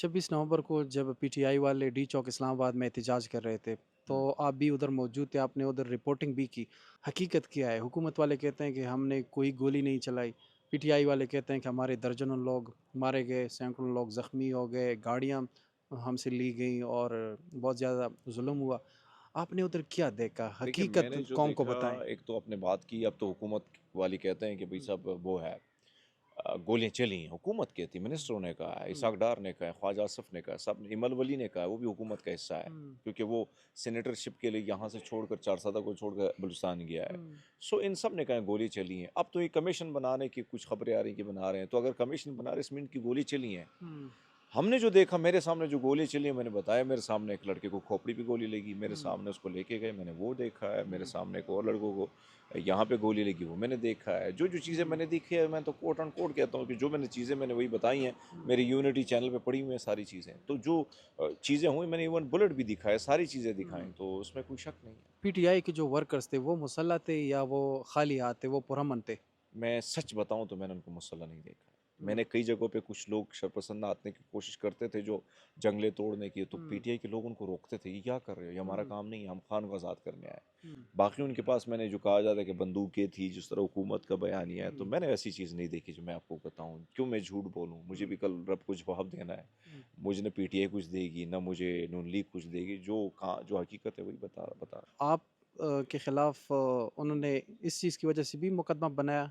26 नवंबर को जब पीटीआई वाले डी चौक इस्लामाबाद में एहतजाज कर रहे थे, हुँ। तो आप भी उधर मौजूद थे, आपने उधर रिपोर्टिंग भी की। हकीकत क्या है? हुकूमत वाले कहते हैं कि हमने कोई गोली नहीं चलाई, पीटीआई वाले कहते हैं कि हमारे दर्जनों लोग मारे गए, सैकड़ों लोग ज़ख्मी हो गए, गाड़ियाँ हमसे ली गईं और बहुत ज़्यादा ज़ुल्म हुआ। आपने उधर क्या देखा? देखिए, हकीकत मैंने जो कौम को देखा, बताएँ। एक तो आपने बात की, अब तो हुकूमत वाले कहते हैं कि भई हुँ, साहब वो है, गोलियाँ चली हैं। हुकूमत कहती है, हुँ, मिनिस्टरों ने कहा है, हुँ, इसाक डार ने कहा है, ख्वाजा आसिफ ने कहा है, सब इमल वली ने कहा है, वो भी हुकूमत का हिस्सा है। हुँ, क्योंकि वो सेनेटरशिप के लिए यहाँ से छोड़कर चारसदा को छोड़कर बलूचिस्तान गया है। हुँ, सो इन सब ने कहा है गोली चली हैं। अब तो ये कमीशन बनाने की कुछ खबरें आ रही हैं कि बना रहे हैं। तो अगर कमीशन बना रहे हैं, इसमें इनकी गोली चली हैं। हुँ, हमने जो देखा, मेरे सामने जो गोली चली है, मैंने बताया, मेरे सामने एक लड़के को खोपड़ी पे गोली लगी, मेरे हुँ, सामने उसको लेके गए, मैंने वो देखा है, मेरे हुँ, सामने एक और लड़कों को यहाँ पे गोली लगी, वो मैंने देखा है। जो चीज़ें हुँ, मैंने देखी है, मैं तो कोट एंड कोट कहता हूँ कि जो मैंने चीज़ें मैंने वही बताई हैं। हुँ। मेरे यूनिटी चैनल पे पड़ी हुई हैं सारी चीज़ें। तो जो चीज़ें हुई, मैंने इवन बुलेट भी दिखाया, सारी चीज़ें दिखाई, हुँ। तो उसमें कोई शक नहीं है। पीटीआई के जो वर्कर्स थे वो मुसल्लह थे या वो खाली हाथ थे, वो पुरअमन थे? मैं सच बताऊँ तो मैंने उनको मुसल्लह नहीं देखा है। हुँ, मैंने कई जगहों पे कुछ लोग शरपसंद आने की कोशिश करते थे, जो जंगलें तोड़ने की, तो हुँ, पीटीआई के लोग उनको रोकते थे, ये क्या कर रहे हो? ये हमारा हुँ, काम नहीं है, हम खान को आज़ाद करने आए। हुँ, बाकी उनके पास मैंने जो कहा जाता है कि बंदूकें थी, जिस तरह हुकूमत का बयानिया है, तो हुँ, मैंने ऐसी चीज़ नहीं देखी जो मैं आपको बताऊँ। क्यों मैं झूठ बोलूँ? मुझे हुँ, भी कल रब को जवाब देना है। हुँ। मुझे ना पीटीआई कुछ देगी, ना मुझे नून लीग कुछ देगी, जो हकीकत है वही बता बता रहा हूँ। आप के खिलाफ उन्होंने इस चीज़ की वजह से भी मुकदमा बनाया?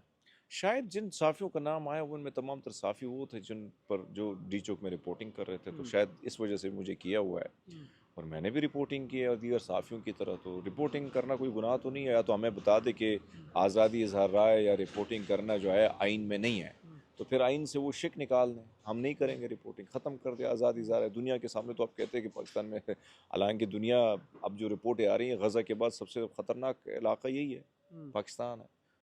शायद जिन साफ़ियों का नाम आया, वो उनमें तमाम तर साफ़ी वो थे जिन पर जो डी चौक में रिपोर्टिंग कर रहे थे, तो हुँ, शायद इस वजह से मुझे किया हुआ है। हुँ, और मैंने भी रिपोर्टिंग की है और दीगर साफ़ियों की तरह, तो रिपोर्टिंग करना कोई गुनाह तो नहीं है। या तो हमें बता दें कि हुँ, आज़ादी इज़हार राय या रिपोर्टिंग करना जो है आइन में नहीं है, हुँ, तो फिर आइन से वो शिक निकाल दें, हम नहीं करेंगे रिपोर्टिंग, ख़त्म कर दें, आज़ादी हुँ, इज़हार है। दुनिया के सामने तो आप कहते हैं कि पाकिस्तान में हालांकि दुनिया, अब जो रिपोर्टें आ रही हैं, गज़ा के बाद सबसे ख़तरनाक इलाका यही है, हुँ। पाकिस्तान है।